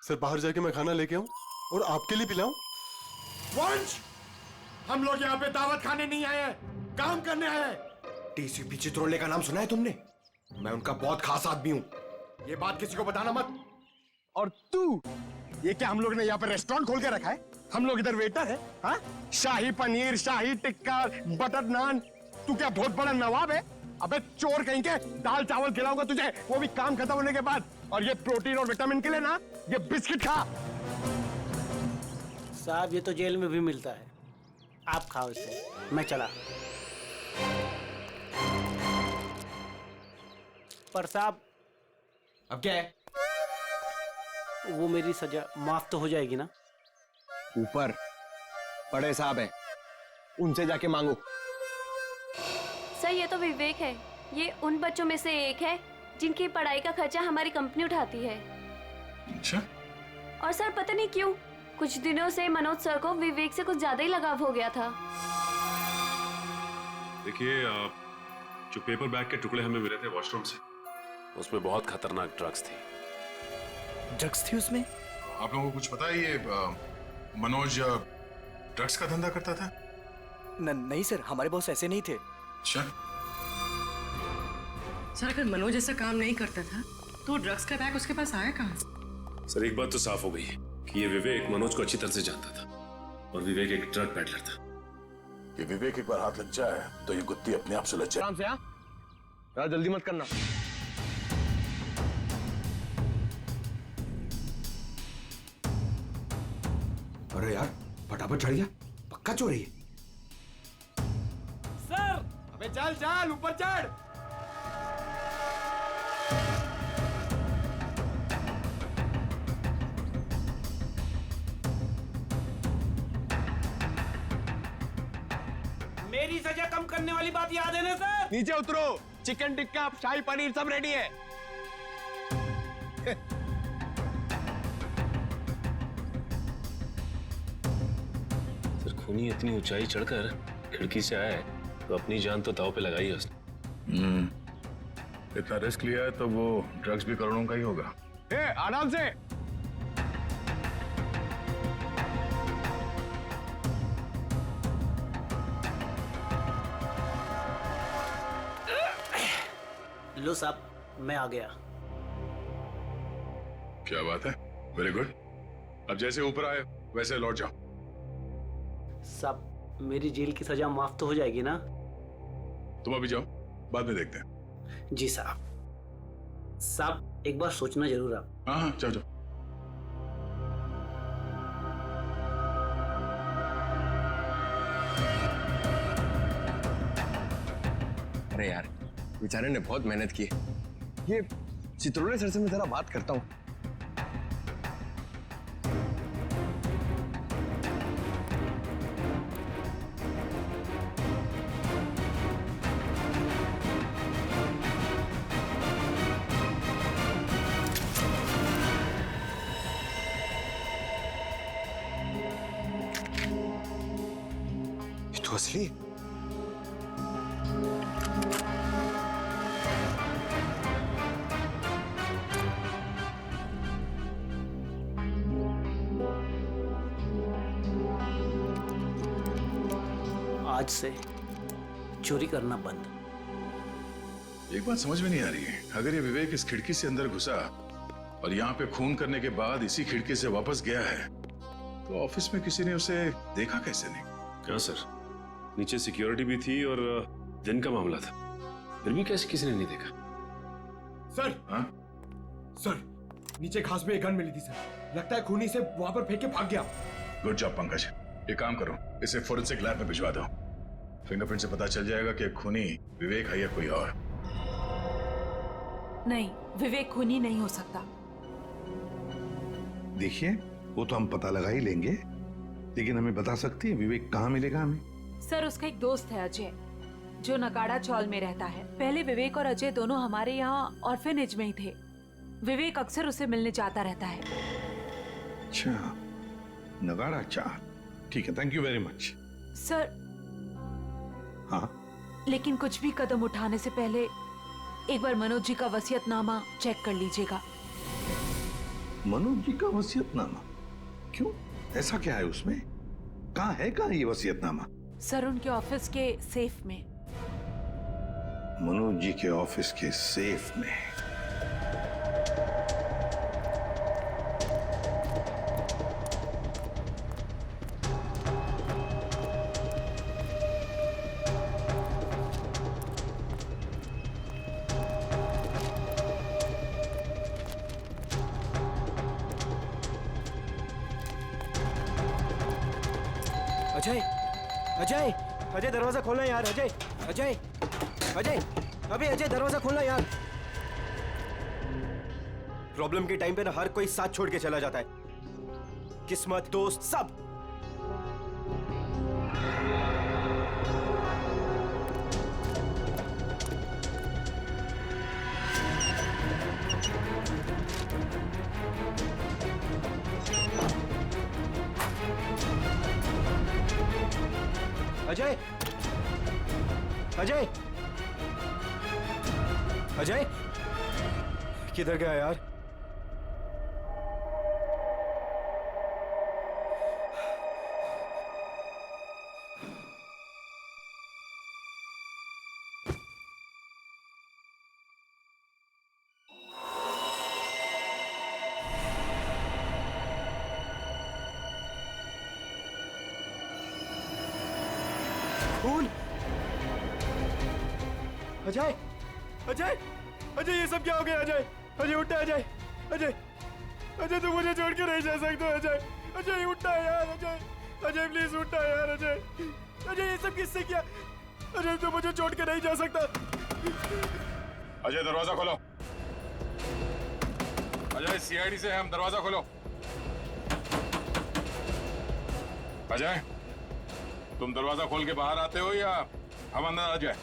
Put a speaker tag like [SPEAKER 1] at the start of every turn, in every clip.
[SPEAKER 1] Sir बाहर जाके मैं खाना लेके आऊं और आपके लिए पिलाऊं?
[SPEAKER 2] वंश, हम लोग यहाँ पे दावत खाने नहीं आए हैं, काम करने आए हैं। टीसीपी चित्रोले का नाम सुना है तुमने? मैं उनका बहुत खास आदमी हूँ, ये बात किसी को बताना मत। और तू, ये क्या हम लोग ने यहाँ पे रेस्टोरेंट खोल के रखा है? हम लोग इधर वेटर है, हाँ? शाही पनीर, शाही टिक्का, बटर नान। तू क्या बहुत बड़ा नवाब है? अबे चोर कहीं के, दाल चावल खिलाऊंगा तुझे, वो भी काम खत्म होने के बाद। और ये प्रोटीन और विटामिन के लिए ना, ये बिस्किट खा।
[SPEAKER 3] साहब ये तो जेल में भी मिलता है, आप खाओ इसे, मैं चला। पर साहब
[SPEAKER 2] अब क्या है?
[SPEAKER 3] वो मेरी सजा माफ तो हो जाएगी ना?
[SPEAKER 2] ऊपर बड़े साहब हैं, उनसे जाके मांगो।
[SPEAKER 4] सर ये तो विवेक है, ये उन बच्चों में से एक है जिनकी पढ़ाई का खर्चा हमारी कंपनी उठाती है।
[SPEAKER 5] अच्छा?
[SPEAKER 4] और सर पता नहीं क्यों कुछ दिनों से मनोज सर को विवेक से कुछ ज्यादा ही लगाव हो गया था।
[SPEAKER 5] देखिए, जो पेपर बैग के टुकड़े हमें मिले थे वॉशरूम से, उसमें बहुत खतरनाक ड्रग्स थी।
[SPEAKER 6] ड्रग्स थी उसमें?
[SPEAKER 5] आप लोगों को कुछ पता है ये मनोज ड्रग्स का धंधा करता था?
[SPEAKER 6] नहीं सर, हमारे बॉस ऐसे नहीं थे।
[SPEAKER 5] अच्छा?
[SPEAKER 7] सर अगर मनोज ऐसा काम नहीं करता था तो ड्रग्स का बैग उसके पास आया कहाँ से?
[SPEAKER 5] सर एक बात तो साफ हो गई है कि ये विवेक मनोज को अच्छी तरह से जानता था और विवेक एक ड्रग पैडलर था।
[SPEAKER 8] ये विवेक एक बार हाथ लग जाए तो ये गुत्ती अपने आप सुलझ जाए।
[SPEAKER 2] आराम से, हाँ? यार जल्दी मत करना।
[SPEAKER 8] अरे यार फटाफट चढ़ गया, पक्का चोरी है।
[SPEAKER 2] सर अबे चल चल ऊपर चढ़।
[SPEAKER 3] मेरी सजा कम करने वाली बात याद है ना सर?
[SPEAKER 2] नीचे उतरो, चिकन टिक्का, शाही पनीर सब रेडी है।
[SPEAKER 5] सर खूनी इतनी ऊंचाई चढ़कर खिड़की से आया है तो अपनी जान तो दांव पे लगाई है उसने।
[SPEAKER 8] इतना रिस्क लिया है तो वो ड्रग्स भी करोड़ों का ही होगा।
[SPEAKER 2] आराम से।
[SPEAKER 3] लो साहब, मैं आ गया।
[SPEAKER 8] क्या बात है, वेरी गुड। अब जैसे ऊपर आए वैसे लौट जाओ।
[SPEAKER 3] साहब मेरी जेल की सजा माफ तो हो जाएगी ना?
[SPEAKER 8] तुम अभी जाओ, बाद में देखते हैं।
[SPEAKER 3] जी साहब। साहब एक बार सोचना जरूर आप।
[SPEAKER 8] हाँ हाँ जाओ जाओ।
[SPEAKER 2] अरे यार बेचारे ने बहुत मेहनत की है। ये चित्रोले सर से मैं जरा बात करता हूँ।
[SPEAKER 8] ये तो असली है।
[SPEAKER 3] आज से चोरी करना बंद।
[SPEAKER 8] एक बात समझ में नहीं आ रही है, अगर ये विवेक इस खिड़की से अंदर घुसा और यहाँ पे खून करने के बाद इसी खिड़की से वापस गया है तो ऑफिस में किसी ने उसे देखा कैसे नहीं?
[SPEAKER 5] क्या सर, नीचे सिक्योरिटी भी थी और दिन का मामला था, फिर भी कैसे किसी ने नहीं देखा?
[SPEAKER 2] सर,
[SPEAKER 8] हाँ?
[SPEAKER 2] सर नीचे घास में एक गन मिली थी सर, लगता है खूनी से वहां पर फेंक के भाग गया।
[SPEAKER 8] Good job Pankaj. एक काम करो, इसे फोरेंसिक लैब में भिजवा दो। फिंगरप्रिंट से पता चल जाएगा कि खूनी विवेक है या कोई और।
[SPEAKER 7] नहीं, विवेक खूनी नहीं हो सकता।
[SPEAKER 9] देखिए वो तो हम पता लगा ही लेंगे, लेकिन हमें बता सकती है विवेक कहाँ मिलेगा हमें?
[SPEAKER 7] सर उसका एक दोस्त है अजय, जो नगाड़ा चौल में रहता है। पहले विवेक और अजय दोनों हमारे यहाँ ऑर्फेनेज में ही थे। विवेक अक्सर उसे मिलने जाता रहता है।
[SPEAKER 9] अच्छा, नगाड़ा चाल, ठीक है, thank you very much.
[SPEAKER 7] Sir
[SPEAKER 9] हाँ
[SPEAKER 7] लेकिन कुछ भी कदम उठाने से पहले एक बार मनोज जी का वसीयतनामा चेक कर लीजिएगा।
[SPEAKER 9] मनोज जी का वसीयतनामा? क्यों, ऐसा क्या है उसमें? कहाँ ये वसीयतनामा?
[SPEAKER 7] सर उनके ऑफिस के सेफ में।
[SPEAKER 9] मनोज जी के ऑफिस के सेफ में?
[SPEAKER 6] अजय, अजय, अजय दरवाजा खोलना यार। अजय, अजय, अजय, अभी अजय दरवाजा खोलना यार। प्रॉब्लम के टाइम पे ना हर कोई साथ छोड़ के चला जाता है, किस्मत, दोस्त, सब। अजय, अजय, अजय, किधर गया यार? खून! अजय, अजय, अजय, ये सब क्या हो गया? अजय, अजय उठा, अजय, अजय, अजय तुम मुझे छोड़ के नहीं जा सकते। अजय, अजय उठा यार। अजय, अजय प्लीज उठा यार। अजय, अजय ये सब किससे किया? अजय तुम मुझे छोड़ के नहीं जा सकता।
[SPEAKER 8] अजय दरवाजा खोलो। अजय सीआईडी से हम, दरवाजा खोलो। अजय तुम दरवाजा खोल के बाहर आते हो या हम अंदर आ जाए?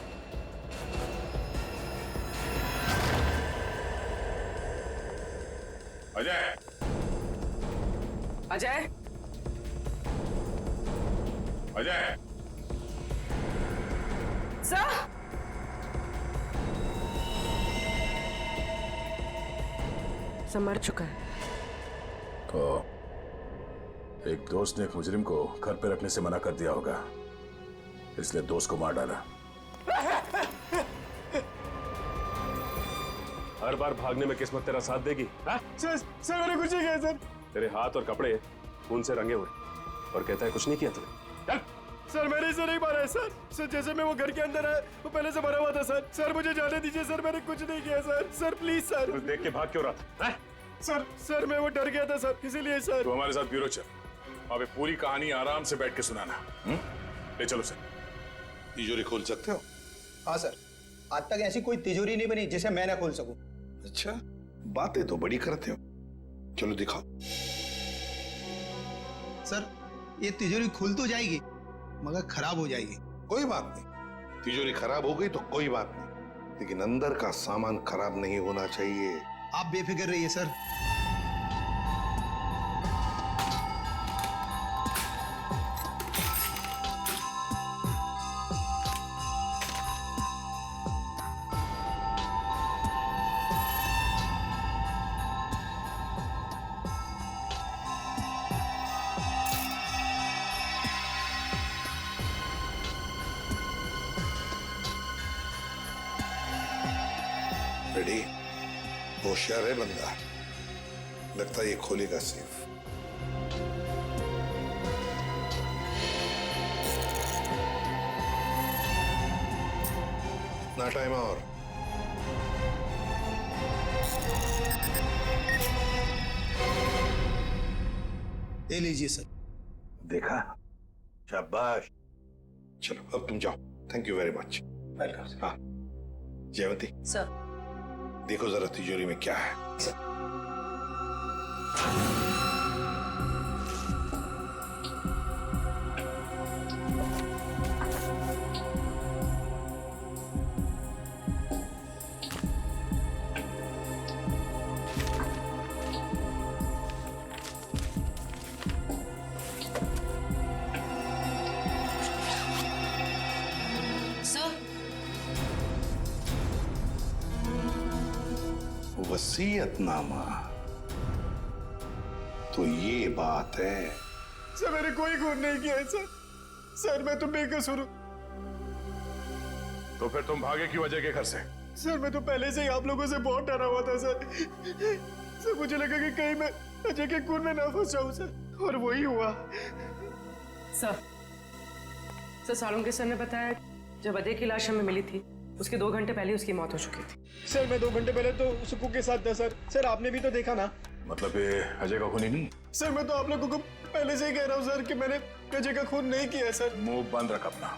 [SPEAKER 8] अजय,
[SPEAKER 7] अजय,
[SPEAKER 8] अजय,
[SPEAKER 7] सर मर चुका है।
[SPEAKER 8] तो एक दोस्त ने एक मुजरिम को घर पे रखने से मना कर दिया होगा, इसलिए दोस्त को मार डाला।
[SPEAKER 5] हर बार भागने में किस्मत तेरा साथ देगी?
[SPEAKER 6] सर मैंने कुछ नहीं किया सर।
[SPEAKER 5] तेरे हाथ और कपड़े खून से रंगे हुए और कहता है कुछ नहीं किया तूने।
[SPEAKER 6] सर मैंने इसे नहीं मारा है सर। सर जैसे मैं वो घर के अंदर है वो पहले से मरा हुआ था सर। सर मुझे जाने दीजिए सर, मैंने कुछ नहीं किया सर। Sir please sir.
[SPEAKER 5] तू देख के भाग क्यों रहा था?
[SPEAKER 6] सर, सर मैं वो डर गया था सर, इसीलिए सर।
[SPEAKER 8] तो हमारे साथ ब्यूरो चल, अबे पूरी कहानी आराम से बैठ के सुनाना। ले चलो सर।
[SPEAKER 9] तिजोरी खोल सकते हो?
[SPEAKER 10] हाँ सर, आज तक ऐसी कोई तिजोरी नहीं बनी जिसे मैं ना खोल सकूं।
[SPEAKER 9] अच्छा, बातें तो बड़ी करते हो, चलो दिखाओ।
[SPEAKER 10] सर ये तिजोरी खुल तो जाएगी मगर खराब हो जाएगी।
[SPEAKER 9] कोई बात नहीं, तिजोरी खराब हो गई तो कोई बात नहीं, लेकिन अंदर का सामान खराब नहीं होना चाहिए।
[SPEAKER 10] आप बेफिक्र रहिए सर।
[SPEAKER 9] रेडी? होशियार है बंदा, लगता है ये खोलेगा सेफ। ना टाइम और।
[SPEAKER 10] ले लीजिए सर।
[SPEAKER 9] देखा, शाबाश। चलो अब तुम जाओ। Thank you very much. Welcome. हाँ जयवंती
[SPEAKER 7] सर,
[SPEAKER 9] देखो जरा तिजोरी में क्या है। वसीयतनामा। तो ये बात है।
[SPEAKER 6] सर मैंने कोई खून नहीं किया है सर। सर मैं तो बेकसूर हूँ।
[SPEAKER 8] तो फिर तुम भागे क्यों अजय के घर से?
[SPEAKER 6] सर मैं तो पहले से ही आप लोगों से बहुत डरा हुआ था सर। सर मुझे लगा कि कहीं मैं अजय के खून में ना फंस जाऊं सर, और वही हुआ।
[SPEAKER 11] सर सालुंके सर ने बताया जब अजय की लाश हमें मिली थी उसके 2 घंटे पहले उसकी मौत हो चुकी थी।
[SPEAKER 6] सर मैं 2 घंटे पहले तो सुकू के साथ था सर। सर आपने भी तो देखा ना।
[SPEAKER 8] मतलब ये अजय का खून ही नहीं?
[SPEAKER 6] सर मैं तो आप लोगों को पहले से ही कह रहा हूँ सर कि मैंने अजय का खून नहीं किया सर।
[SPEAKER 8] मुंह बंद रख अपना।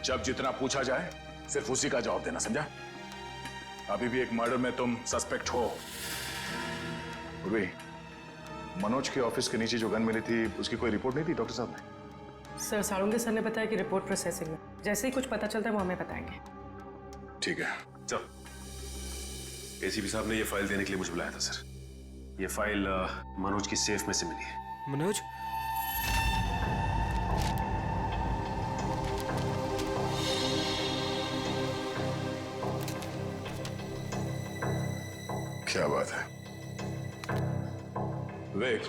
[SPEAKER 8] जब जितना पूछा जाए सिर्फ उसी का जवाब देना, समझा? अभी भी एक मर्डर में तुम सस्पेक्ट हो। उर्वी, मनोज के ऑफिस के नीचे जो गन मिली थी उसकी कोई रिपोर्ट नहीं थी डॉक्टर साहब ने?
[SPEAKER 11] सर सालुंके सर ने बताया कि रिपोर्ट प्रोसेसिंग में, जैसे ही कुछ पता चलता है वो हमें बताएंगे।
[SPEAKER 8] ठीक है।
[SPEAKER 5] चल, एसीपी साहब ने ये फाइल देने के लिए मुझे बुलाया था सर। ये फाइल मनोज की सेफ में से मिली है।
[SPEAKER 6] मनोज?
[SPEAKER 8] क्या बात है विवेक,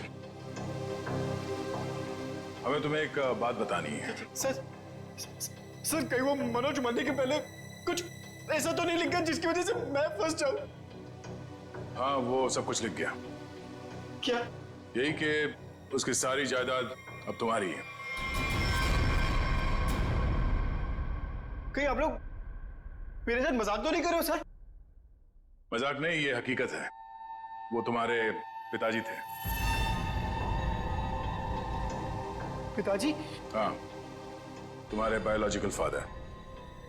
[SPEAKER 8] हमें तुम्हें एक बात बतानी है।
[SPEAKER 6] सर कहीं वो मनोज मरने के पहले कुछ ऐसा तो नहीं लिख गया जिसकी वजह से मैं फंस जाऊं?
[SPEAKER 8] हाँ वो सब कुछ लिख गया।
[SPEAKER 6] क्या?
[SPEAKER 8] यही कि उसकी सारी जायदाद अब तुम्हारी है।
[SPEAKER 6] कहीं आप लोग मेरे साथ मजाक तो नहीं कर रहे हो सर?
[SPEAKER 8] मजाक नहीं, ये हकीकत है। वो तुम्हारे पिताजी थे।
[SPEAKER 6] पिताजी?
[SPEAKER 8] हाँ, तुम्हारे बायोलॉजिकल फादर।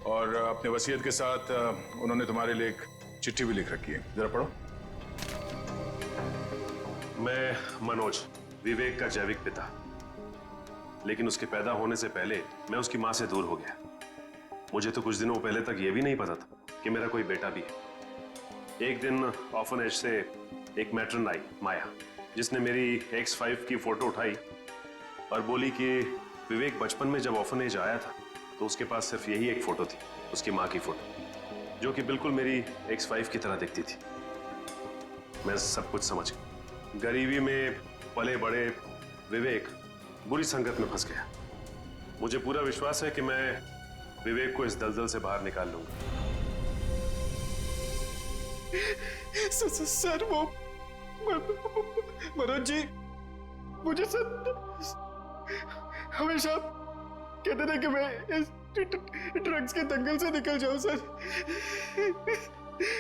[SPEAKER 8] और अपने वसीयत के साथ उन्होंने तुम्हारे लिए एक चिट्ठी भी लिख रखी है, जरा पढ़ो।
[SPEAKER 5] मैं मनोज, विवेक का जैविक पिता, लेकिन उसके पैदा होने से पहले मैं उसकी मां से दूर हो गया। मुझे तो कुछ दिनों पहले तक यह भी नहीं पता था कि मेरा कोई बेटा भी है। एक दिन ऑर्फनेज से एक मैट्रन आई, माया, जिसने मेरी X5 की फोटो उठाई और बोली कि विवेक बचपन में जब ऑर्फनेज आया था तो उसके पास सिर्फ यही एक फोटो थी, उसकी मां की फोटो, जो कि बिल्कुल मेरी X5 की तरह दिखती थी। मैं सब कुछ समझ गया। गरीबी में पले बड़े विवेक बुरी संगत में फंस गया। मुझे पूरा विश्वास है कि मैं विवेक को इस दलदल से बाहर निकाल लूंगा।
[SPEAKER 6] सर वो मनोज जी मुझे सर हमेशा कहते थे कि मैं इस ड्रग्स के दंगल से निकल जाऊं सर।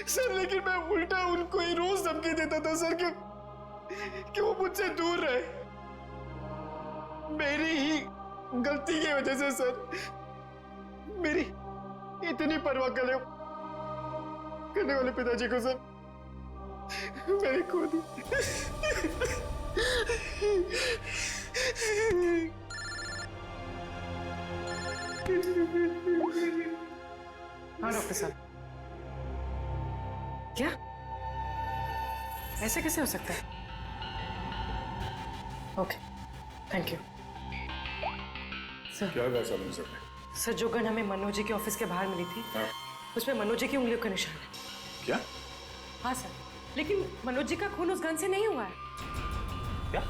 [SPEAKER 6] सर लेकिन मैं उल्टा उनको ही रोज धमकी देता था सर कि वो मुझसे दूर रहे। मेरी ही गलती की वजह से सर मेरी इतनी परवाह करने वाले पिताजी को सर मैंने खो दी।
[SPEAKER 11] हाँ डॉक्टर साहब, क्या ऐसे कैसे हो सकता है? Okay, thank you sir.
[SPEAKER 8] क्या कहा साहब ने?
[SPEAKER 11] सर जो गन हमें मनोज जी के ऑफिस के बाहर मिली थी,
[SPEAKER 8] हाँ?
[SPEAKER 11] उसमें मनोज जी की उंगलियों का निशान है।
[SPEAKER 8] क्या?
[SPEAKER 11] हाँ सर, लेकिन मनोज जी का खून उस गन से नहीं हुआ है।
[SPEAKER 5] क्या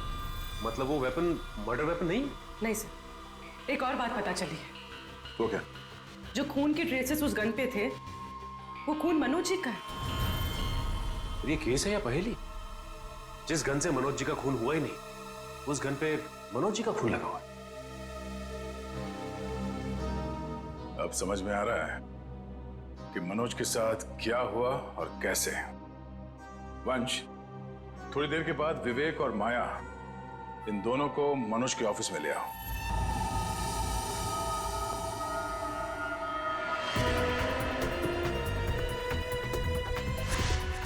[SPEAKER 5] मतलब? वो वेपन मर्डर वेपन नहीं?
[SPEAKER 11] नहीं सर, एक और बात पता चली है।
[SPEAKER 8] वो क्या?
[SPEAKER 11] जो खून के ट्रेसेस उस गन पे थे वो खून मनोज जी का है।
[SPEAKER 5] ये केस है या पहेली? जिस गन से मनोज जी का खून हुआ ही नहीं, उस गन पे मनोज जी का खून लगा हुआ है।
[SPEAKER 8] अब समझ में आ रहा है कि मनोज के साथ क्या हुआ और कैसे। वंश, थोड़ी देर के बाद विवेक और माया इन दोनों को मनोज के ऑफिस में ले आओ।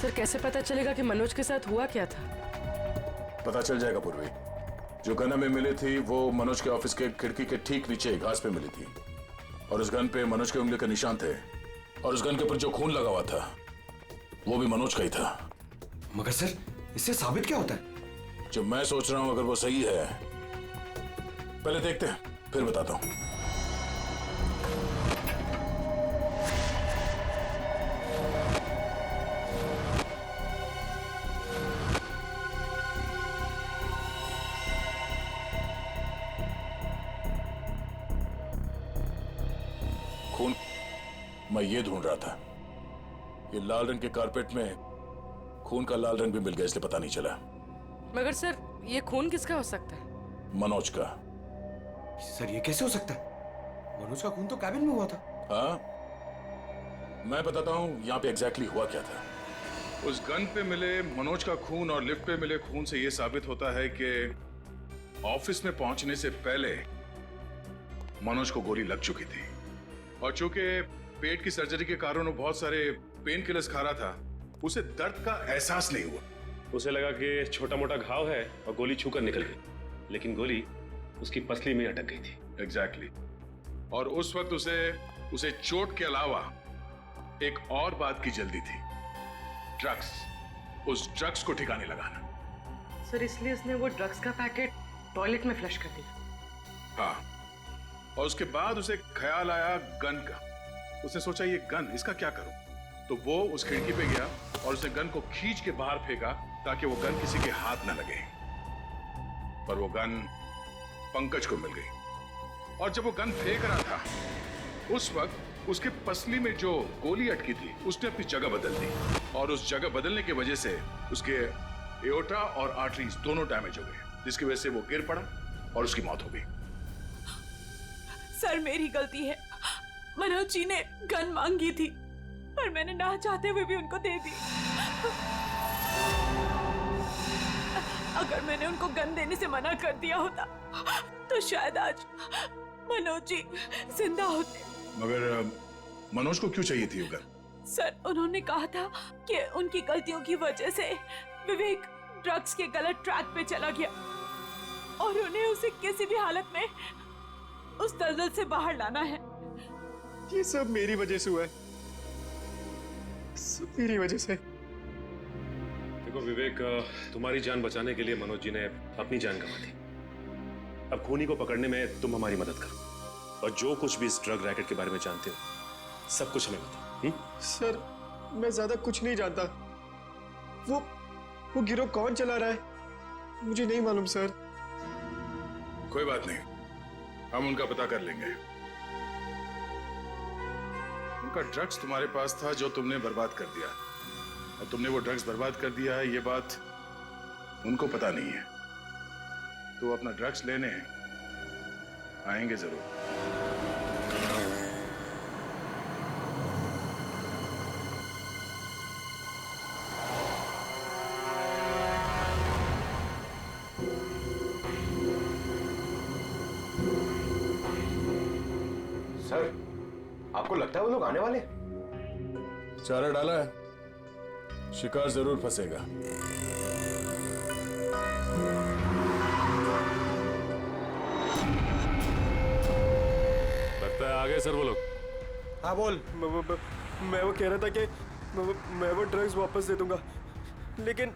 [SPEAKER 11] सर कैसे पता चलेगा कि मनोज के साथ हुआ क्या था?
[SPEAKER 8] पता चल जाएगा पूर्वी। जो गन हमें मिली थी वो मनोज के ऑफिस के खिड़की के ठीक नीचे घास पे मिली थी, और उस गन पे मनोज के उंगली के निशान थे, और उस गन के ऊपर जो खून लगा हुआ था वो भी मनोज का ही था।
[SPEAKER 2] मगर सर इससे साबित क्या होता है?
[SPEAKER 8] जो मैं सोच रहा हूं अगर वो सही है, पहले देखते हैं फिर बताता हूं। खून? मैं ये ढूंढ रहा था। ये लाल रंग के कारपेट में खून का लाल रंग भी मिल गया, इसलिए पता नहीं चला।
[SPEAKER 11] मगर सर ये खून किसका हो सकता है?
[SPEAKER 8] मनोज का।
[SPEAKER 2] सर ये कैसे हो सकता है? मनोज का खून तो कैबिन में हुआ था।
[SPEAKER 8] हाँ, मैं बताता हूं यहां पे एग्जैक्टली हुआ क्या था। उस गन पे मिले मनोज का खून और लिफ्ट पे मिले खून से यह साबित होता है कि ऑफिस में पहुंचने से पहले मनोज को गोली लग चुकी थी, और चूंकि पेट की सर्जरी के कारण वो बहुत सारे पेन किलर्स खा रहा था, उसे दर्द का एहसास नहीं हुआ।
[SPEAKER 5] उसे लगा कि छोटा मोटा घाव है और गोली छूकर निकल गई, लेकिन गोली उसकी पसली में अटक गई थी।
[SPEAKER 8] एग्जैक्टली। और उस वक्त उसे चोट के अलावा एक और बात की जल्दी थी, ड्रग्स। उस ड्रग्स को ठिकाने लगाना।
[SPEAKER 11] सर इसलिए उसने वो ड्रग्स का पैकेट टॉयलेट में फ्लश कर दिया।
[SPEAKER 8] हाँ, और उसके बाद उसे ख्याल आया गन का। उसने सोचा ये गन, इसका क्या करूं? तो वो उस खिड़की पे गया और उसने गन को खींच के बाहर फेंका ताकि वो गन किसी के हाथ न लगे। पर वो गन पंकज को मिल गई, और जब वो गन फेंक रहा था उस वक्त उसके पसली में जो गोली अटकी थी उसने अपनी जगह बदल दी, और उस जगह बदलने की वजह से उसके एओर्टा और आर्टरीज दोनों डैमेज हो गए, जिसकी वजह से वो गिर पड़ा और उसकी मौत हो गई।
[SPEAKER 7] सर मेरी गलती है। मनोज जी ने गन मांगी थी, पर मैंने ना चाहते हुए भी उनको दे दी। अगर मैंने उनको गन देने से मना कर दिया होता तो शायद आज मनोज जी जिंदा होते।
[SPEAKER 8] मगर मनोज को क्यों चाहिए थी वो गन?
[SPEAKER 7] सर उन्होंने कहा था कि उनकी गलतियों की वजह से विवेक ड्रग्स के गलत ट्रैक पे चला गया, और उन्हें उसे किसी भी हालत में उस दलदल से बाहर लाना है।
[SPEAKER 6] ये सब मेरी वजह से हुआ है, सब मेरी वजह से।
[SPEAKER 5] देखो विवेक, तुम्हारी जान बचाने के लिए मनोज जी ने अपनी जान गंवा दी। अब खूनी को पकड़ने में तुम हमारी मदद करो, और जो कुछ भी इस ड्रग रैकेट के बारे में जानते हो सब कुछ हमें बताओ।
[SPEAKER 6] सर मैं ज्यादा कुछ नहीं जानता। वो गिरोह कौन चला रहा है मुझे नहीं मालूम सर।
[SPEAKER 8] कोई बात नहीं, हम उनका पता कर लेंगे। उनका ड्रग्स तुम्हारे पास था जो तुमने बर्बाद कर दिया, और तुमने वो ड्रग्स बर्बाद कर दिया है ये बात उनको पता नहीं है। तो अपना ड्रग्स लेने आएंगे जरूर।
[SPEAKER 2] सर आपको लगता है वो लोग आने वाले?
[SPEAKER 8] चारा डाला है, शिकार जरूर फंसेगा।
[SPEAKER 5] लगता है आ गए सर वो लोग।
[SPEAKER 2] हाँ बोल।
[SPEAKER 6] मैं वो कह रहा था कि मैं वो ड्रग्स वापस दे दूंगा, लेकिन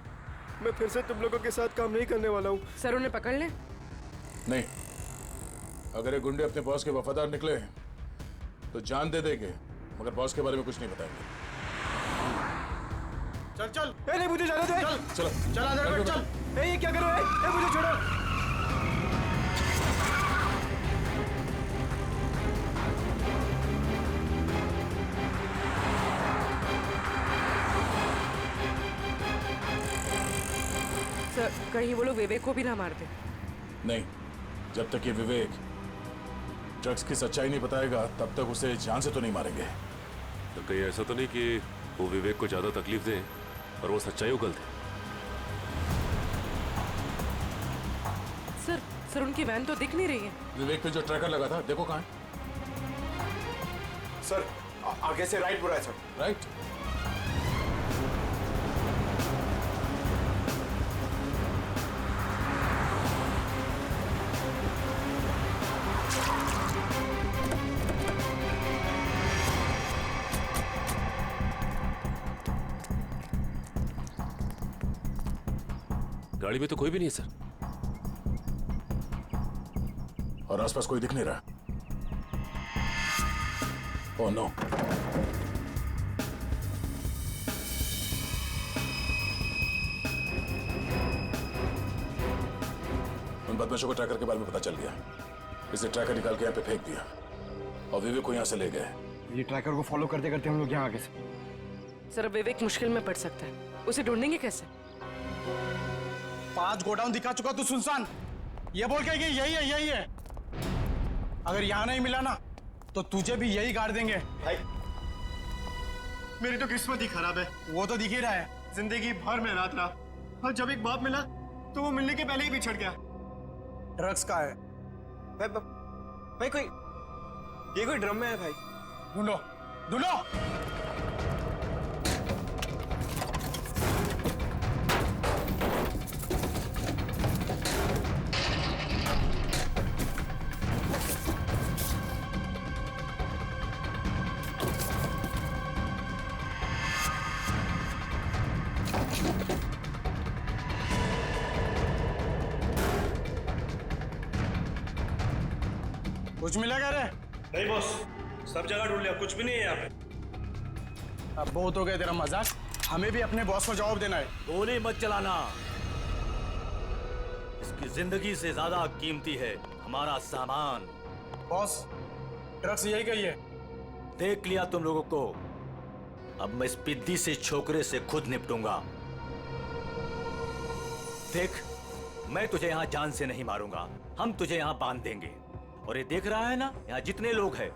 [SPEAKER 6] मैं फिर से तुम लोगों के साथ काम नहीं करने वाला हूँ।
[SPEAKER 11] सर उन्हें पकड़ ले।
[SPEAKER 8] नहीं, अगर ये गुंडे अपने बॉस के वफादार निकले तो जान दे देंगे, मगर बॉस के बारे में कुछ नहीं बताएंगे।
[SPEAKER 2] चल चल।
[SPEAKER 6] नहीं मुझे जाने दो।
[SPEAKER 8] चल चलो,
[SPEAKER 2] चल आधार पे चल।
[SPEAKER 6] ये क्या कर रहे हो? मुझे छोड़ो।
[SPEAKER 11] सर कहीं वो लोग विवेक को भी ना मार दे।
[SPEAKER 8] नहीं, जब तक ये विवेक ड्रग्स की सच्चाई नहीं बताएगा तब तक उसे जान से तो नहीं मारेंगे।
[SPEAKER 5] तो कहीं ऐसा तो नहीं कि वो विवेक को ज्यादा तकलीफ दे और वो सच्चाई उगल दे?
[SPEAKER 11] सर उनकी वैन तो दिख नहीं रही है।
[SPEAKER 8] विवेक पे जो ट्रैकर लगा था देखो कहाँ है।
[SPEAKER 2] सर आगे से राइट बुरा है सर।
[SPEAKER 8] राइट।
[SPEAKER 5] गाड़ी में तो कोई भी नहीं है सर।
[SPEAKER 8] और आसपास कोई दिख नहीं रहा। Oh no. उन बदमाशों को ट्रैकर के बारे में पता चल गया, इसे ट्रैकर निकाल के यहाँ पे फेंक दिया और विवेक को यहाँ से ले गए।
[SPEAKER 6] ये ट्रैकर को फॉलो करते करते हम लोग यहाँ आगे से।
[SPEAKER 11] सर अब विवेक मुश्किल में पड़ सकता है, उसे ढूंढेंगे कैसे?
[SPEAKER 10] 5 गोडाउन दिखा चुका तू सुनसान, ये बोल के कि यही है यही है। अगर यहाँ नहीं मिला ना तो तुझे भी यही गाड़ देंगे।
[SPEAKER 6] भाई मेरी तो किस्मत ही खराब है,
[SPEAKER 10] वो तो दिख ही रहा है।
[SPEAKER 6] जिंदगी भर में रात रहा और जब एक बाप मिला तो वो मिलने के पहले ही बिछड़ गया।
[SPEAKER 10] ड्रग्स का है
[SPEAKER 6] भाई कोई ये कोई ड्रम में है भाई।
[SPEAKER 10] ढूंढो ढूंढो। कुछ मिला क्या रे?
[SPEAKER 9] नहीं बॉस, सब जगह ढूंढ लिया, कुछ भी नहीं है यहाँ पे।
[SPEAKER 10] अब बहुत हो गया तेरा मजाक, हमें भी अपने बॉस को जवाब देना है।
[SPEAKER 12] गोली मत चलाना, इसकी जिंदगी से ज्यादा कीमती है हमारा सामान।
[SPEAKER 10] बॉस ड्रग्स यही कही है।
[SPEAKER 12] देख लिया तुम लोगों को, अब मैं इस पिद्दी से छोकरे से खुद निपटूंगा। देख, मैं तुझे यहाँ जान से नहीं मारूंगा, हम तुझे यहाँ बांध देंगे। और ये देख रहा है ना, यहाँ जितने लोग हैं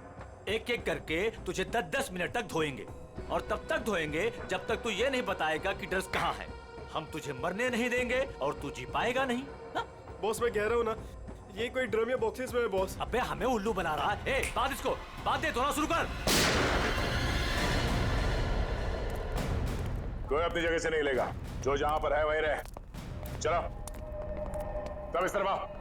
[SPEAKER 12] एक एक करके तुझे 10-10 मिनट तक धोएंगे, और तब तक धोएंगे जब तक तू ये नहीं बताएगा कि ड्रग्स कहाँ है। हम तुझे मरने नहीं देंगे और तू जी पाएगा नहीं। हा?
[SPEAKER 6] बॉस मैं कह रहा हूँ ना, ये कोई ड्रम या बॉक्सेस में है बॉस।
[SPEAKER 12] अबे हमें उल्लू बना रहा है। बांध इसको, बांध दे, धोना शुरू कर।
[SPEAKER 8] कोई अपनी जगह से नहीं लेगा, जो जहां पर है वहीं रहे। चलो सब इस तरफ आओ।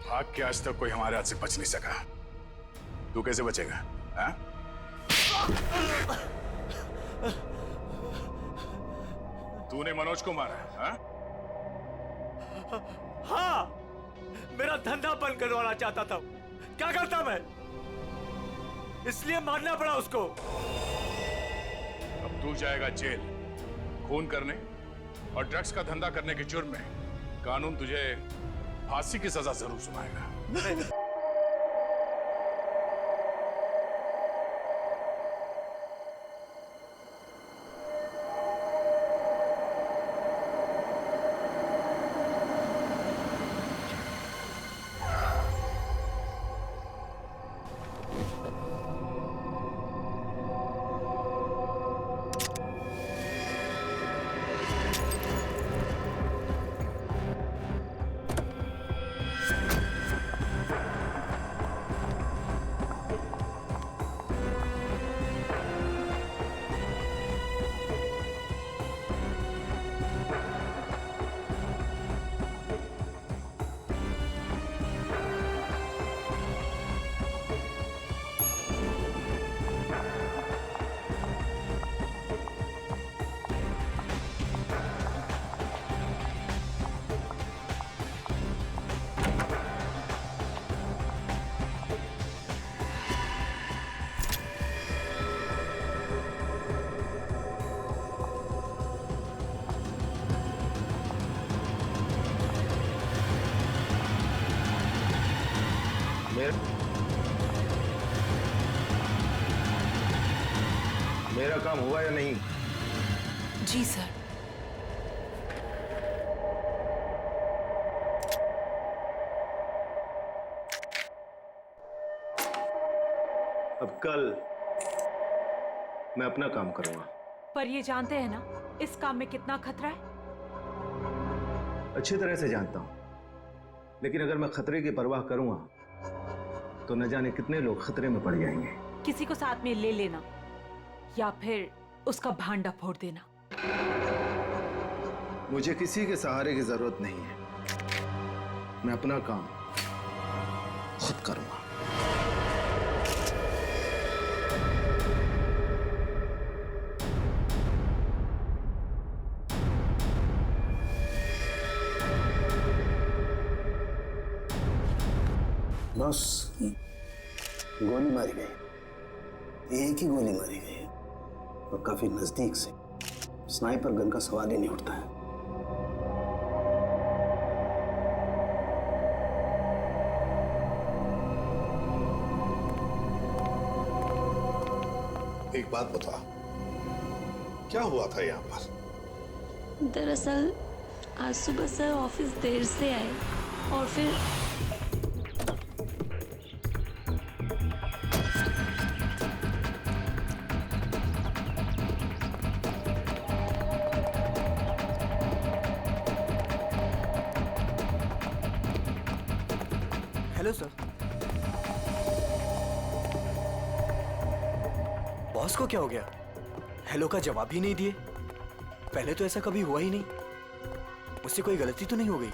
[SPEAKER 8] भाग के आज तक कोई हमारे हाथ से बच नहीं सका, तू कैसे बचेगा? हाँ? तूने मनोज को मारा? हाँ?
[SPEAKER 12] हाँ, मेरा धंधा बंद करवाना चाहता था। क्या करता मैं? इसलिए मारना पड़ा उसको।
[SPEAKER 8] अब तू जाएगा जेल, खून करने और ड्रग्स का धंधा करने के जुर्म में। कानून तुझे फांसी की सजा जरूर सुनाएगा।
[SPEAKER 9] मेरा काम हुआ या नहीं?
[SPEAKER 7] जी सर।
[SPEAKER 9] अब कल मैं अपना काम करूंगा,
[SPEAKER 7] पर ये जानते हैं ना इस काम में कितना खतरा है?
[SPEAKER 13] अच्छी तरह से जानता हूं, लेकिन अगर मैं खतरे की परवाह करूंगा तो न जाने कितने लोग खतरे में पड़ जाएंगे।
[SPEAKER 7] किसी को साथ में ले लेना या फिर उसका भांडा फोड़ देना।
[SPEAKER 13] मुझे किसी के सहारे की जरूरत नहीं है, मैं अपना काम खुद करूंगा।
[SPEAKER 14] बस गोली मारी गई, एक ही गोली मारी गई और काफी नजदीक से। स्नाइपर गन का सवाल ही नहीं उठता है।
[SPEAKER 9] एक बात बता, क्या हुआ था यहाँ पर?
[SPEAKER 4] दरअसल आज सुबह सर ऑफिस देर से आए और फिर
[SPEAKER 6] हेलो सर। बॉस को क्या हो गया? हेलो का जवाब ही नहीं दिए। पहले तो ऐसा कभी हुआ ही नहीं। मुझसे कोई गलती तो नहीं हो गई?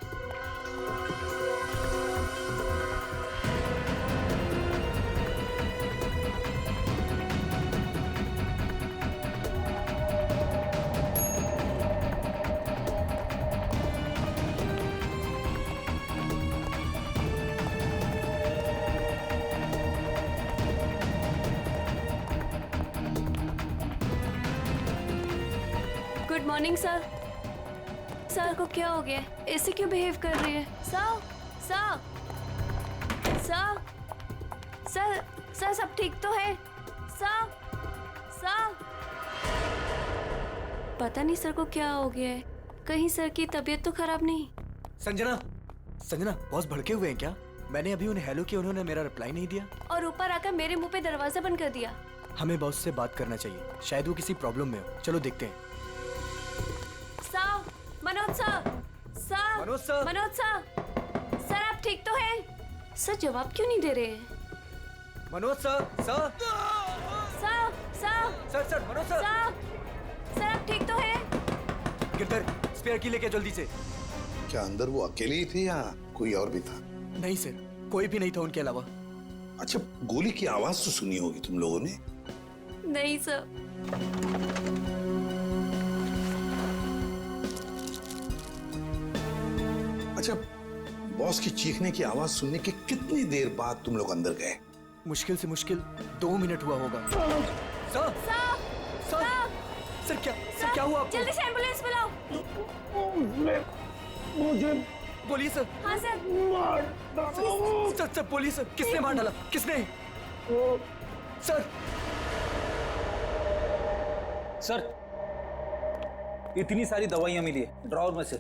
[SPEAKER 4] Good morning sir. सर को क्या हो गया? ऐसे क्यों बिहेव कर रही है? Sir sir sir sir sir सब ठीक तो है? सर सर पता नहीं सर को क्या हो गया है। कहीं सर की तबीयत तो खराब नहीं?
[SPEAKER 6] संजना, संजना बॉस भड़के हुए हैं क्या? मैंने अभी उन्हें हेलो किया, उन्होंने मेरा रिप्लाई नहीं दिया
[SPEAKER 4] और ऊपर आकर मेरे मुंह पे दरवाजा बंद कर दिया।
[SPEAKER 6] हमें बॉस से बात करना चाहिए, शायद वो किसी प्रॉब्लम में हो। चलो देखते हैं।
[SPEAKER 4] Sir, Manoj sir, sir,
[SPEAKER 6] Manoj sir,
[SPEAKER 4] Manoj sir, sir आप ठीक तो हैं? सर जवाब क्यों नहीं दे रहे हैं?
[SPEAKER 6] Manoj sir, sir,
[SPEAKER 4] sir, sir,
[SPEAKER 6] sir, sir, Manoj sir,
[SPEAKER 4] sir आप ठीक तो हैं?
[SPEAKER 6] गिरधर, स्पेयर की लेके जल्दी से।
[SPEAKER 9] क्या अंदर वो अकेले ही थे या कोई और भी था?
[SPEAKER 6] नहीं सर, कोई भी नहीं था उनके अलावा।
[SPEAKER 9] अच्छा, गोली की आवाज तो सुनी होगी तुम लोगों ने?
[SPEAKER 4] नहीं सर।
[SPEAKER 9] अच्छा, बॉस की चीखने की आवाज सुनने के कितनी देर बाद तुम लोग अंदर गए?
[SPEAKER 6] मुश्किल से मुश्किल 2 मिनट हुआ होगा। सर,
[SPEAKER 4] सर,
[SPEAKER 6] सर, सर क्या हुआ आपको?
[SPEAKER 4] जल्दी से एम्बुलेंस बुलाओ।
[SPEAKER 6] मुझे बोलिए सर।
[SPEAKER 4] हाँ सर।
[SPEAKER 6] सर बोलिए सर, किसने मार डाला? किसने? सर,
[SPEAKER 10] सर इतनी सारी दवाइयां मिली है ड्रॉवर में से।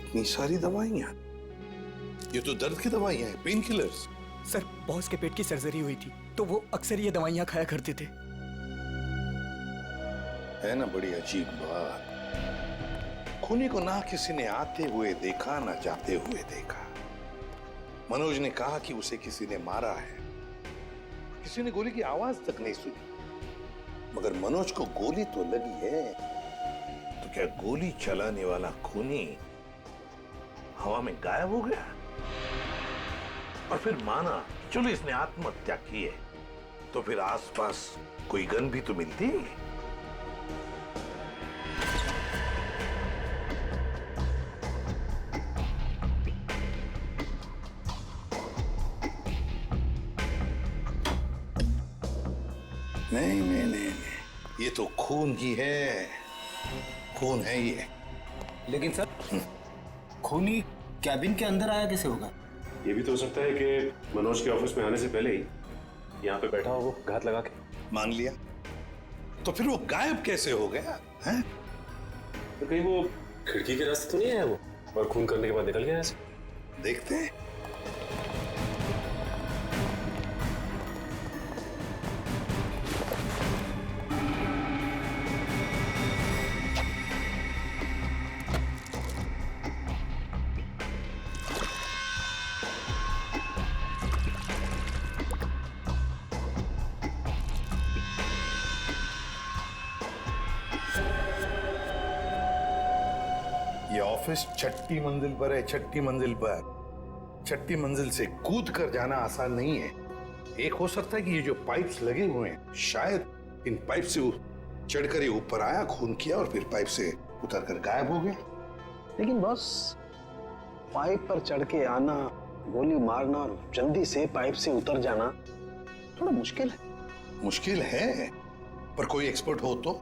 [SPEAKER 9] इतनी सारी दवाइयां? ये तो दर्द की दवाइयां हैं, पेन किलर्स।
[SPEAKER 6] सर बॉस के पेट की सर्जरी हुई थी तो वो अक्सर ये दवाइयां खाया करते थे।
[SPEAKER 9] है ना बड़ी अजीब बात। खूनी को ना किसी ने आते हुए देखा ना जाते हुए देखा। मनोज ने कहा कि उसे किसी ने मारा है, किसी ने गोली की आवाज तक नहीं सुनी। मगर मनोज को गोली तो लगी है, तो क्या गोली चलाने वाला खूनी हवा में गायब हो गया? और फिर माना चलो इसने आत्महत्या की है, तो फिर आसपास कोई गन भी तो मिलती। नहीं नहीं नहीं, ये तो खून ही है, खून है ये।
[SPEAKER 10] लेकिन सर खूनी कैबिन के अंदर आया कैसे होगा?
[SPEAKER 5] ये भी तो हो सकता है कि मनोज के ऑफिस में आने से पहले ही यहाँ पे बैठा हो वो घात लगा के।
[SPEAKER 9] मान लिया, तो फिर वो गायब कैसे हो गया है?
[SPEAKER 5] तो कहीं वो खिड़की के रास्ते तो नहीं आया वो और खून करने के बाद निकल गया ऐसे?
[SPEAKER 9] देखते हैं। ये ऑफिस 6ठी मंजिल पर है, 6ठी मंजिल पर। 6ठी मंजिल से कूद कर जाना आसान नहीं है। एक हो सकता है कि ये जो पाइप्स लगे हुए हैं, शायद इन पाइप से चढ़कर ये ऊपर आया, खून किया और फिर पाइप से उतरकर गायब हो गया।
[SPEAKER 14] लेकिन बॉस, पाइप पर चढ़ के आना, गोली मारना और जल्दी से पाइप से उतर जाना थोड़ा मुश्किल है।
[SPEAKER 9] मुश्किल है, पर कोई एक्सपर्ट हो तो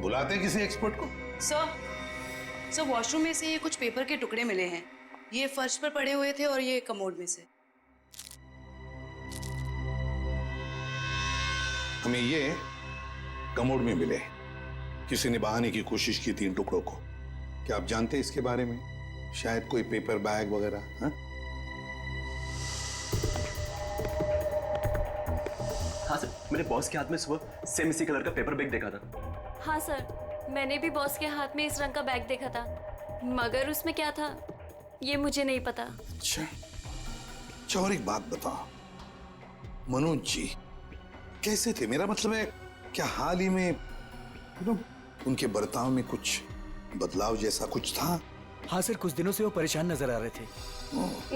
[SPEAKER 9] बुलाते किसी एक्सपर्ट को।
[SPEAKER 15] सर वॉशरूम में से ये कुछ पेपर के टुकड़े मिले हैं। ये फर्श पर पड़े हुए थे और ये कमोड में से।
[SPEAKER 9] हमें ये कमोड में मिले। किसी ने बहाने की कोशिश की थी इन टुकड़ों को। क्या आप जानते हैं इसके बारे में? शायद कोई पेपर बैग वगैरह। हाँ
[SPEAKER 16] सर, मेरे बॉस के हाथ में सुबह सेम इसी कलर का पेपर बैग देखा था।
[SPEAKER 4] हाँ सर, मैंने भी बॉस के हाथ में इस रंग का बैग देखा था, मगर उसमें क्या था ये मुझे नहीं पता।
[SPEAKER 9] अच्छा, और एक बात बताओ, मनोज जी कैसे थे? मेरा मतलब है, क्या हाल ही में उनके बर्ताव में कुछ बदलाव जैसा कुछ था?
[SPEAKER 12] हाँ सर, कुछ दिनों से वो परेशान नजर आ रहे थे।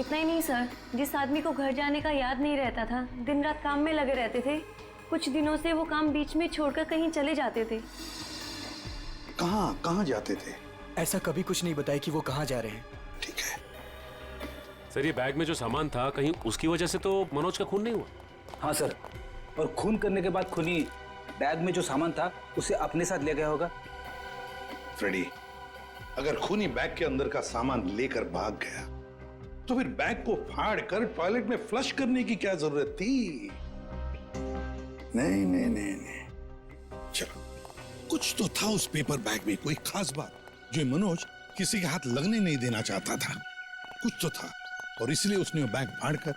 [SPEAKER 4] इतना ही नहीं सर, जिस आदमी को घर जाने का याद नहीं रहता था, दिन रात काम में लगे रहते थे, कुछ दिनों से वो काम बीच में छोड़कर कहीं चले जाते थे।
[SPEAKER 9] कहाँ जाते थे?
[SPEAKER 12] ऐसा कभी कुछ नहीं बताया कि वो कहाँ जा रहे हैं।
[SPEAKER 9] ठीक है
[SPEAKER 5] सर, ये बैग में जो सामान था, कहीं उसकी वजह से तो मनोज का खून नहीं हुआ?
[SPEAKER 13] हाँ सर, और खून करने के बाद खूनी बैग में जो सामान था उसे अपने साथ ले गया होगा।
[SPEAKER 9] फ्रेडी, अगर खूनी बैग के अंदर का सामान लेकर भाग गया तो फिर बैग को फाड़ कर टॉयलेट में फ्लश करने की क्या जरूरत थी? नहीं। चलो, कुछ तो था उस पेपर बैग में, कोई खास बात जो मनोज किसी के हाथ लगने नहीं देना चाहता था। कुछ तो था और इसलिए उसने वो बैग फाड़ कर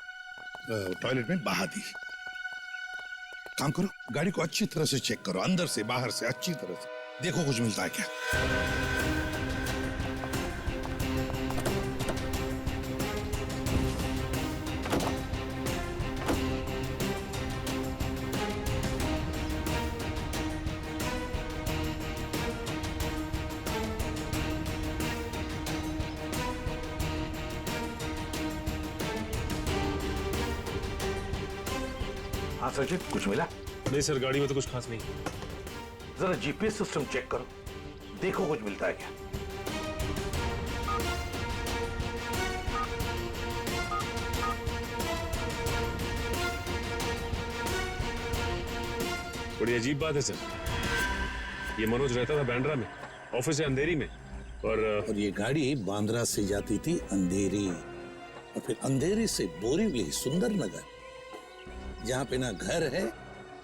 [SPEAKER 9] टॉयलेट में बहा दी। काम करो, गाड़ी को अच्छी तरह से चेक करो, अंदर से बाहर से अच्छी तरह से देखो कुछ मिलता है क्या। हाँ सर जी, कुछ मिला?
[SPEAKER 5] नहीं सर, गाड़ी में तो कुछ खास नहीं।
[SPEAKER 9] जरा जीपीएस सिस्टम चेक करो, देखो कुछ मिलता है क्या।
[SPEAKER 5] बड़ी अजीब बात है सर, ये मनोज रहता था बांद्रा में, ऑफिस है अंधेरी में, और
[SPEAKER 9] ये गाड़ी बांद्रा से जाती थी अंधेरी, और फिर अंधेरी से बोरीवली, सुंदर नगर, जहां पे ना घर है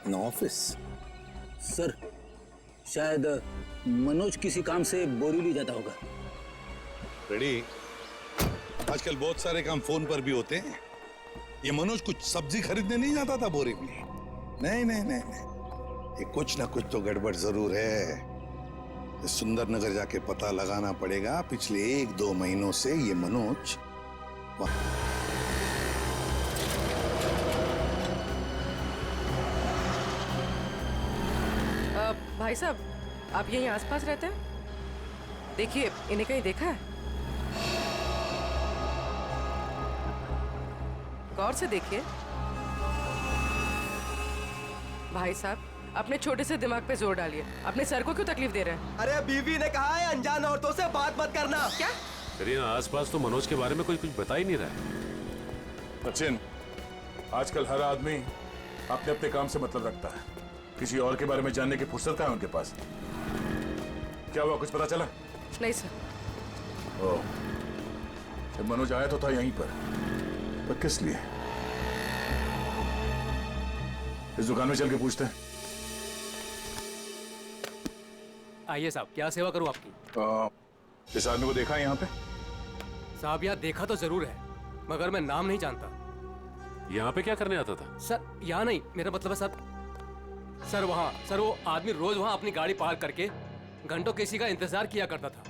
[SPEAKER 9] ना ऑफिस।
[SPEAKER 13] सर, शायद मनोज किसी काम से बोरीवली जाता होगा।
[SPEAKER 9] रेडी, आजकल बहुत सारे काम फोन पर भी होते हैं। ये मनोज कुछ सब्जी खरीदने नहीं जाता था बोरीवली। नहीं, ये कुछ ना कुछ तो गड़बड़ जरूर है। सुंदर नगर जाके पता लगाना पड़ेगा। पिछले 1-2 महीनों से ये मनोज
[SPEAKER 11] भाई साहब, आप यहीं आसपास रहते हैं? देखिए, इन्हें कहीं देखा है? गौर से देखिए। भाई साहब, अपने छोटे से दिमाग पे जोर डालिए। अपने सर को क्यों तकलीफ दे रहे हैं?
[SPEAKER 6] अरे बीवी ने कहा है अनजान औरतों से बात मत करना।
[SPEAKER 11] क्या?
[SPEAKER 5] अरे आसपास तो मनोज के बारे में कुछ बता ही नहीं रहा है।
[SPEAKER 8] सचिन, आजकल हर आदमी अपने अपने काम से मतलब रखता है, किसी और के बारे में जानने की फुर्सत है उनके पास। क्या हुआ, कुछ पता चला?
[SPEAKER 11] नहीं सर।
[SPEAKER 8] ओह, मनोज आया तो था यहीं पर किस लिए? इस दुकान में चल के पूछते हैं।
[SPEAKER 17] आइए साहब, क्या सेवा करूं आपकी?
[SPEAKER 8] इस आदमी को देखा है यहाँ पे?
[SPEAKER 17] साहब, यहाँ देखा तो जरूर है, मगर मैं नाम नहीं जानता।
[SPEAKER 5] यहाँ पे क्या करने आता था?
[SPEAKER 17] सर, यहाँ नहीं, मेरा मतलब है सर वहाँ, सर वो आदमी रोज वहाँ अपनी गाड़ी पार्क करके घंटों किसी का इंतजार किया करता था।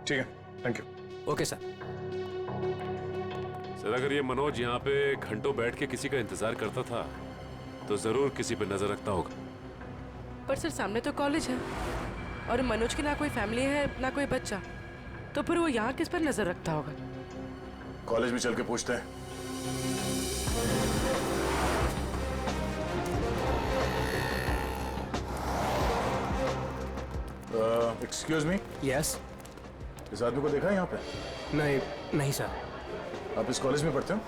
[SPEAKER 8] ठीक है, thank you.
[SPEAKER 17] Okay sir.
[SPEAKER 5] Sir, अगर ये मनोज यहाँ पे घंटों बैठ के किसी का इंतजार करता था तो जरूर किसी पे नजर रखता होगा।
[SPEAKER 11] पर सर, सामने तो कॉलेज है। और मनोज की ना कोई फैमिली है ना कोई बच्चा, तो फिर वो यहाँ किस पर नजर रखता होगा?
[SPEAKER 8] कॉलेज में चल के पूछते हैं। Excuse me.
[SPEAKER 17] यस।
[SPEAKER 8] इस आदमी को देखा है यहाँ पे?
[SPEAKER 17] नहीं नहीं सर।
[SPEAKER 8] आप इस कॉलेज में पढ़ते हो?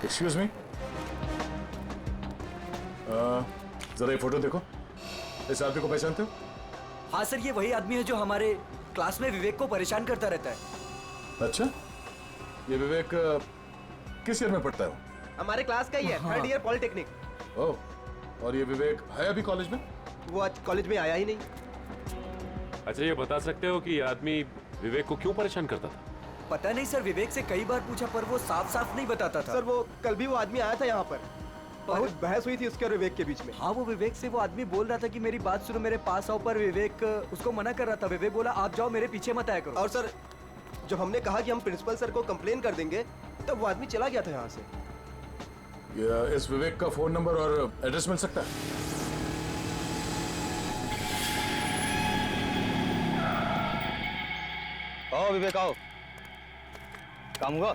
[SPEAKER 8] एक्सक्यूज मी, जरा ये फोटो देखो। इस आदमी को पहचानते हो?
[SPEAKER 12] हाँ सर, ये वही आदमी है जो हमारे क्लास में विवेक को परेशान करता रहता है।
[SPEAKER 8] अच्छा, ये विवेक किस ईयर में पढ़ता है? वो
[SPEAKER 6] हमारे क्लास का ही है, थर्ड ईयर पॉलिटेक्निक।
[SPEAKER 8] ओह, और ये विवेक है अभी कॉलेज में?
[SPEAKER 6] वो आज कॉलेज में आया ही नहीं।
[SPEAKER 5] अच्छा, ये बता सकते हो कि ये आदमी विवेक को क्यों परेशान करता था?
[SPEAKER 12] पता नहीं सर, विवेक से कई बार पूछा पर वो साफ साफ नहीं बताता था।
[SPEAKER 6] सर वो कल भी वो आदमी आया था यहाँ पर, बहुत बहस हुई थी उसके और विवेक के बीच में।
[SPEAKER 12] हाँ, वो विवेक से वो आदमी बोल रहा था कि मेरी बात सुनो, मेरे पास आओ, पर विवेक उसको मना कर रहा था। विवेक बोला आप जाओ, मेरे पीछे मत आया करो।
[SPEAKER 6] और सर जब हमने कहा कि हम प्रिंसिपल सर को कंप्लेन कर देंगे, तब वो आदमी चला गया था यहाँ से।
[SPEAKER 8] इस विवेक का फोन नंबर और एड्रेस मिल सकता है?
[SPEAKER 10] आओ विवेक आओ। काम हुआ?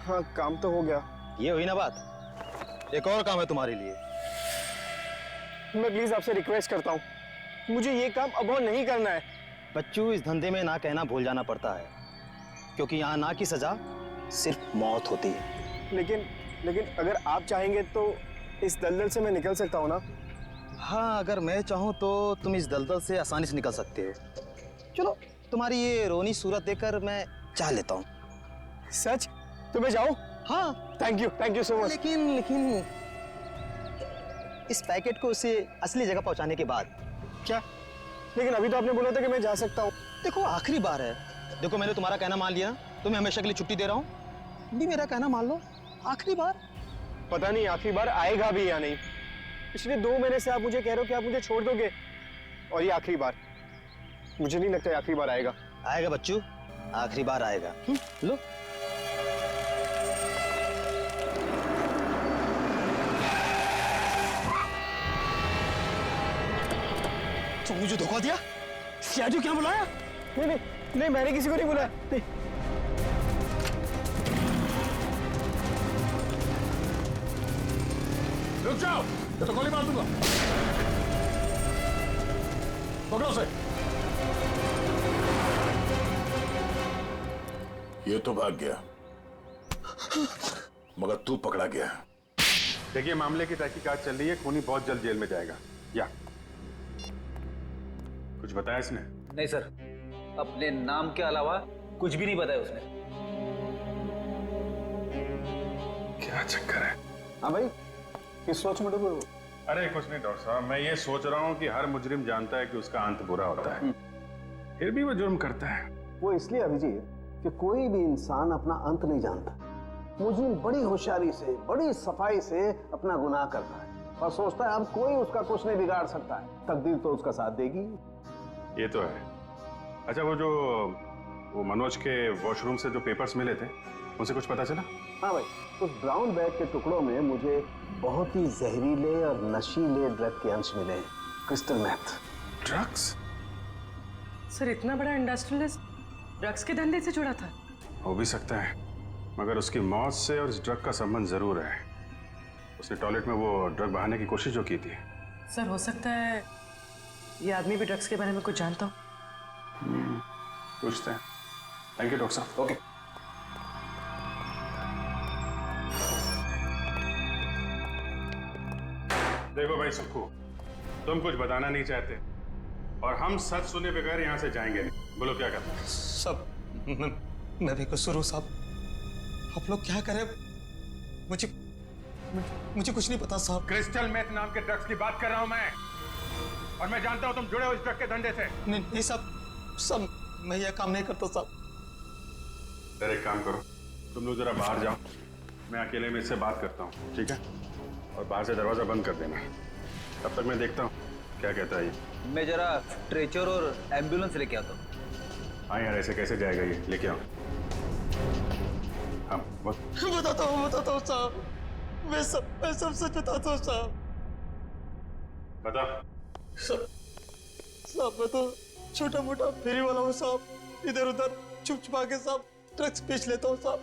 [SPEAKER 6] हाँ काम तो हो गया।
[SPEAKER 10] ये हुई ना बात, एक और काम है तुम्हारे लिए।
[SPEAKER 6] मैं प्लीज आपसे रिक्वेस्ट करता हूँ, मुझे ये काम अब और नहीं करना है।
[SPEAKER 10] बच्चू, इस धंधे में ना कहना भूल जाना पड़ता है, क्योंकि यहाँ ना की सजा सिर्फ मौत होती है।
[SPEAKER 6] लेकिन अगर आप चाहेंगे तो इस दलदल से मैं निकल सकता हूँ ना?
[SPEAKER 10] हाँ, अगर मैं चाहूँ तो तुम इस दलदल से आसानी से निकल सकते हो। चलो, तुम्हारी ये रोनी सूरत देखकर मैं चाह लेता हूँ।
[SPEAKER 6] सच? तो मैं जाऊँ?
[SPEAKER 10] हाँ।
[SPEAKER 6] Thank you so much.
[SPEAKER 10] लेकिन इस पैकेट को उसे असली जगह पहुंचाने के बाद।
[SPEAKER 6] क्या? लेकिन अभी तो आपने बोला था कि मैं जा सकता हूँ।
[SPEAKER 10] देखो, आखिरी बार है। देखो, मैंने तुम्हारा कहना मान लिया, तुम्हें हमेशा के लिए छुट्टी दे रहा हूँ। भी मेरा कहना मान लो, आखिरी बार।
[SPEAKER 6] पता नहीं आखिरी बार आएगा भी या नहीं। पिछले 2 महीने से आप मुझे कह रहे हो कि आप मुझे छोड़ दोगे, और ये आखिरी बार। मुझे नहीं लगता आखिरी बार आएगा।
[SPEAKER 10] आएगा बच्चू, आखिरी बार आएगा। लो।
[SPEAKER 6] तो मुझे धोखा दिया? सियाजू क्या बुलाया? नहीं, मैंने किसी को नहीं बुलाया। नहीं।
[SPEAKER 8] रुक जाओ, ये तो गोली मार दूंगा। पकड़ो उसे। ये तो भाग गया, मगर तू पकड़ा गया।
[SPEAKER 18] देखिए, मामले की तहकीकात चल रही है, खूनी बहुत जल्द जेल में जाएगा। या कुछ बताया इसने?
[SPEAKER 13] नहीं सर, अपने नाम के अलावा कुछ भी नहीं बताया उसने।
[SPEAKER 18] क्या चक्कर है?
[SPEAKER 6] हाँ भाई, किस सोच में डूबे हो?
[SPEAKER 18] अरे कुछ नहीं डॉक्टर साहब, मैं ये सोच रहा हूँ कि हर मुजरिम जानता है कि उसका अंत बुरा होता है, फिर भी वो जुर्म करता है।
[SPEAKER 14] वो इसलिए अभिजीत कि कोई भी इंसान अपना अंत नहीं जानता। मुजरिम बड़ी होशियारी से, बड़ी सफाई से अपना गुनाह करता है और सोचता है अब कोई उसका कुछ नहीं बिगाड़ सकता है। तकदीर तो उसका साथ देगी।
[SPEAKER 18] ये तो है। अच्छा, वो मनोज के वॉशरूम से जो पेपर्स मिले थे, उनसे कुछ पता चला?
[SPEAKER 14] हाँ भाई, उस ब्राउन बैग के टुकड़ों में मुझे बहुत ही जहरीले और नशीले ड्रग के अंश मिले हैं। Crystal math.
[SPEAKER 18] ड्रग्स?
[SPEAKER 11] सर, इतना बड़ा इंडस्ट्रियलिस्ट ड्रग्स के धंधे से जुड़ा था?
[SPEAKER 18] हो भी सकता है, मगर उसकी मौत से और इस ड्रग का संबंध जरूर है। उसने टॉयलेट में वो ड्रग बहाने की कोशिश जो की थी।
[SPEAKER 11] सर, हो सकता है ये आदमी भी ड्रग्स के बारे में कुछ जानता हो।
[SPEAKER 18] पूछते हैं। थैंक यू डॉक्टर साहब।
[SPEAKER 13] ओके।
[SPEAKER 18] देखो भाई सुक्खू, तुम कुछ बताना नहीं चाहते और हम सच सुने बगैर यहाँ से जाएंगे नहीं। बोलो क्या करना है?
[SPEAKER 10] सब मैं भी कसूर हूँ साहब। आप लोग क्या करें, मुझे कुछ नहीं पता साहब।
[SPEAKER 18] क्रिस्टल मेथ नाम के ड्रग्स की बात कर रहा हूँ मैं, और मैं जानता हूँ तुम जुड़े हो इस ड्रग के धंधे से।
[SPEAKER 10] नहीं सब मैं ये काम नहीं करता साहब।
[SPEAKER 18] फिर एक काम करो, तुम लोग जरा बाहर जाओ, मैं अकेले में इससे बात करता हूँ, ठीक है? और बाहर से दरवाजा बंद कर देना। तब तक मैं देखता हूँ क्या कहता है ये।
[SPEAKER 13] मैं जरा स्ट्रेचर और एम्बुलेंस लेके आता हूँ।
[SPEAKER 18] हाँ यार, ऐसे कैसे जाएगा ये? लेके आओ। हाँ
[SPEAKER 10] बताता हूँ साहब, मैं सब सच बताता हूँ साहब।
[SPEAKER 18] बता।
[SPEAKER 10] साहब मैं तो छोटा मोटा फेरी वाला हूँ साहब, इधर उधर छुप छुपा के साहब ड्रग्स बेच लेता हूँ साहब।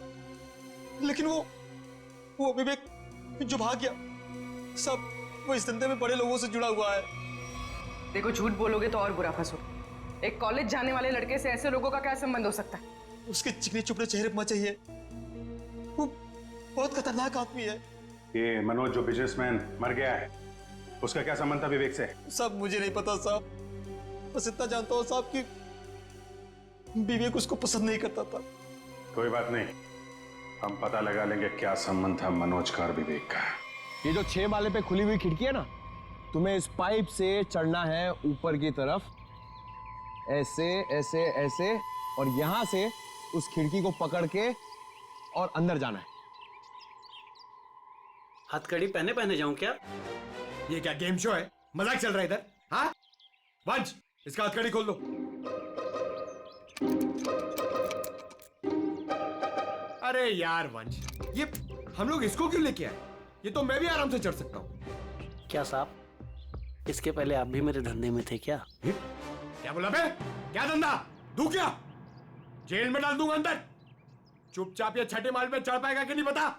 [SPEAKER 10] लेकिन वो विवेक जो भाग गया साहब, वो इस धंधे में बड़े लोगों से जुड़ा हुआ है।
[SPEAKER 11] देखो झूठ बोलोगे तो और बुरा फंसोगे। एक कॉलेज जाने वाले लड़के से ऐसे लोगों का क्या संबंध हो सकता है?
[SPEAKER 10] उसके चिकने चुपड़े चेहरे पर चाहिए, वो बहुत खतरनाक आदमी है।
[SPEAKER 18] ये मनोज जो बिजनेसमैन मर गया है, उसका क्या संबंध था विवेक से?
[SPEAKER 10] सब मुझे नहीं पता साहब, बस इतना जानता हूँ साहब कि विवेक उसको पसंद नहीं करता था।
[SPEAKER 18] कोई बात नहीं, हम पता लगा लेंगे क्या संबंध था मनोज का और विवेक का।
[SPEAKER 6] ये जो 6 माले पे खुली हुई खिड़की है ना, तुम्हें इस पाइप से चढ़ना है ऊपर की तरफ, ऐसे ऐसे ऐसे, और यहां से उस खिड़की को पकड़ के और अंदर जाना है।
[SPEAKER 3] हथकड़ी पहने पहने जाऊं क्या?
[SPEAKER 2] ये क्या गेम शो है? मजाक चल रहा है इधर? हाँ वंश, इसका हथकड़ी खोल दो। अरे यार वंश, ये हम लोग इसको क्यों लेके आए? ये तो मैं भी आराम से चढ़ सकता हूँ।
[SPEAKER 3] क्या साहब, इसके पहले आप भी मेरे धंधे में थे क्या?
[SPEAKER 2] क्या बोला बे? क्या धंधा? दूं क्या? जेल में डाल दूंगा अंदर। चुपचाप ये छठे माल पे चढ़ पाएगा कि नहीं बता?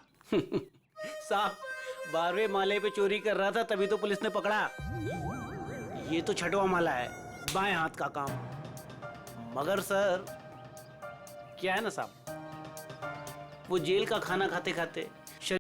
[SPEAKER 3] साहब 12वें माले पे चोरी कर रहा था तभी तो पुलिस ने पकड़ा। ये तो छठवां माला है, बाएं हाथ का काम। मगर सर क्या है ना साहब, वो जेल का खाना खाते खाते